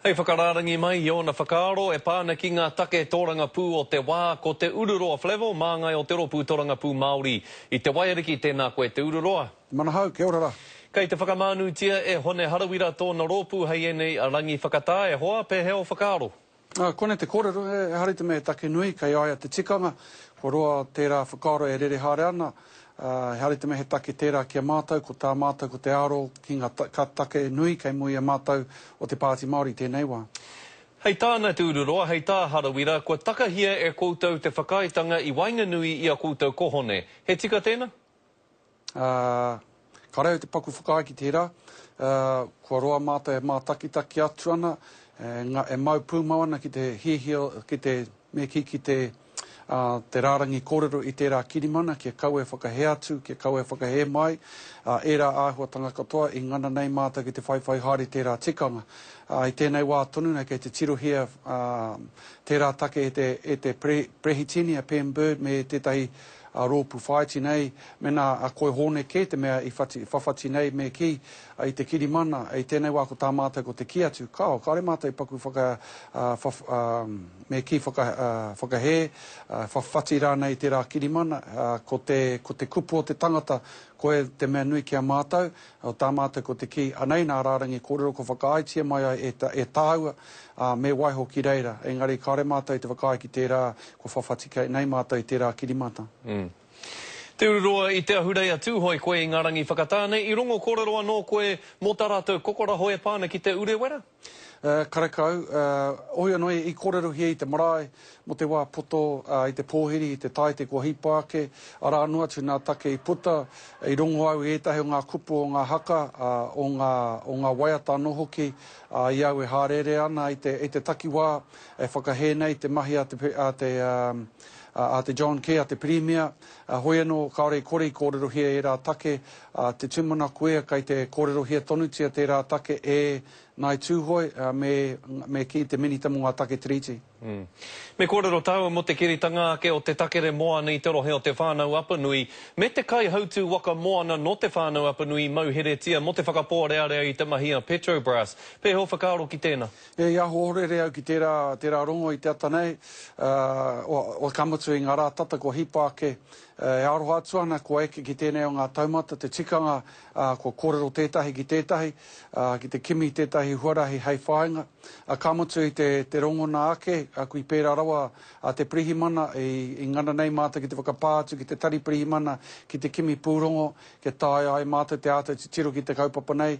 Hei whakararangi mai i ona whakaaro e pāna ki ngā take tōranga pū o te wā ko te Ururoa Flevo māngai o te ropu tōranga pū Māori i te Waiariki tēnā koe te Ururoa. Mana hau, kia ora rā. Kei te whakamānutia e hone harawira tōna rōpū hei enei a rangi whakatā e hoa pe heo whakaaro. Kone te kōrero e harita me take nui kei aia te tikanga. Ko roa tērā whakaaro e rere haere ana. Harita me he take tērā kia mātou, ko tā mātou ko te aro ki ngā ka take nui kei mui a mātou o te Pāti Māori tēnei wā. Hei tāna te Ururoa, hei tā harawira, kua takahia e koutou te whakaitanga i Wainganui i a koutou kohone. He tika tēnā? Ka reo te paku whakaiki tērā. Kua roa mātou e mātakitaki atu ana. E mau pūmau ana ki te hihio, ki te me ki te rārangi kōrero i tērā kirimana, kia kau e whakahe atu, kia kau e whakahe mai, ērā āhua tanga katoa, i ngana nei mātou ki te whaiwhai haere tērā tikanga. I tēnei wā tonu, nei kei te tirohia tērā take e te prehitini, a pen bird, me tētahi rōpu whaiti nei, mena a koe hone ke te mea i whawhati nei me ki i te kirimana, i tēnei wā ko tā mātou ko te ki atu. Kao, kāre mātou i paku me ki whakahe, whawhati rā nei tērā kirimana, ko te kupu o te tangata, koe te mea nui kia mātou, o tā mātou ko te ki anei nā rārangi kōrero ko whakaaitia mai e tāua me waiho ki reira. Engari, kāre mātou i te whakaiki tērā, ko whawhati kei nei mātou i tērā kirimata. Te Ururoa i te ahurei atu hoi koe i ngā rangi whakatāne. I rongo kōrero anō koe mō tā rātou kokora hoi pāna ki te urewera? Karekau, oi anō i kōrero hia i te marae, mo te wā poto, i te pōhiri, i te taite kua hipāke, ara anua tu nā take i puta, i rongo au ētahi o ngā kupu o ngā haka, o ngā waiata anō hoki, i au e hārere ana i te takiwā, e whakahe nei te mahi a te John Key, a te Premier, hoi anō kaore kore i kōrero hia e rā take, te tūmana koea kai te kōrero hia tonutia te rā take e nai tūhoi me ki te minitamu ngā take tiriti. Me kōrero tāua mo te kiritanga ake o te takere moana i te rohe o te whānau Apanui, me te kai hautū waka moana no te whānau Apanui mau heretia mo te whakapōrearea i te mahia Petrobras. Pe ho whakaaro ki tēnā? Ia hōrere au ki tērā rongo i te atanei, o kamatu i ngā rā tata ko hipāke, e aroha atu ana kua eke ki tēnei o ngā taumata, te tikanga, kua kōrero tētahi ki tētahi, ki te kimi tētahi huarahi hei whāinga. Kamatu i te rongo nā ake, kui pērā rawa te prihimana, i ngana nei mātou ki te whakapātu, ki te tari prihimana, ki te kimi pūrongo, ki tāi ai mātou te ātou te tiro ki te kaupapa nei,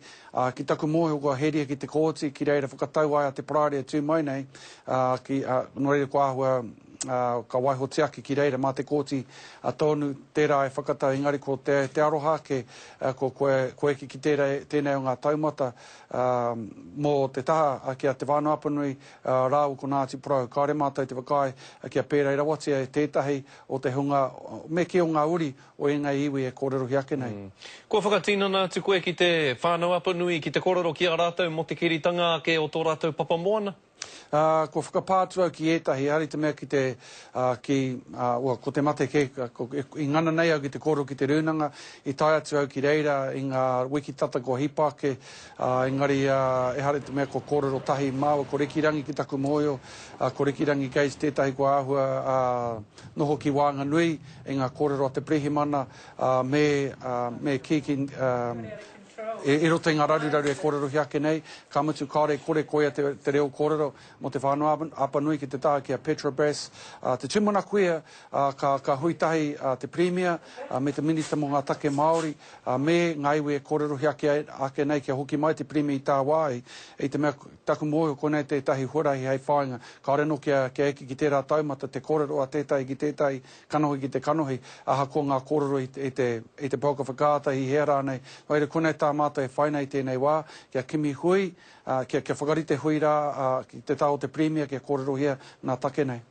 ki taku mōhio kua heria ki te kōti, ki reira whakatau ai a te parārea tū mai nei, no reira kua ahua, ka waiho te aki ki reira mā te kōti tōnu tērā e whakatau engari ko te aroha ke ko koe ki tēnei o ngā taumata mō te taha ki a te whānau Apanui rāu ko Ngāti Porou kāre mātou te whakai ki a pērei rawatia e tētahi o te hunga me ki o ngā uri o engai iwi e kōrero hi ake nei. Kua whakatinana atu koe ki te whānau Apanui ki te kōrero ki a rātou mo te kiritanga ake o tō rātou papa moana? Ko whakapātu au ki ētahi, hari te mea ki te, ko te mate ke, i ngana nei au ki te koro ki te rūnanga, i tai atu au ki reira, i ngā wiki tata ko hipāke, engari e hari te mea ko kōrero tahi māua, ko rekirangi ki taku mōio, ko rekirangi keis tētahi ko āhua noho ki Wānganui, i ngā kōrero a te prihimana, me kiki, e roto i ngā raruraru e kōrero hi ake nei, kamatu kāre kore koea te reo kōrero mo te whānau Apanui ki te taha ki a Petrobras. Te tūmana koea ka huitahi te Premier, me te minista mo ngā take Māori, me ngā iwi e kōrero hi ake nei kia hoki mai te Premier i tā wai, i te mea taku mōhio konei te tahi huarahi hei whāinga, ka reno kia eki ki tērā taumata te kōrero a tētahi ki tētahi kanohi ki te kanohi, aha ko ngā kōrero i te pauka whakaata i hea rānei, waira konei tā mātou e whainei tēnei wā, kia kimi hui, kia whakarite hui rā, ki te tau te Premier, kia kōrero hia nā take nei.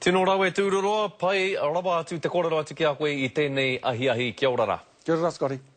Tino rau e te Ururoa, pai rawa atu te kōrero atu ki a koe i tēnei ahi kia ora rā. Kia ora rā, Scotty.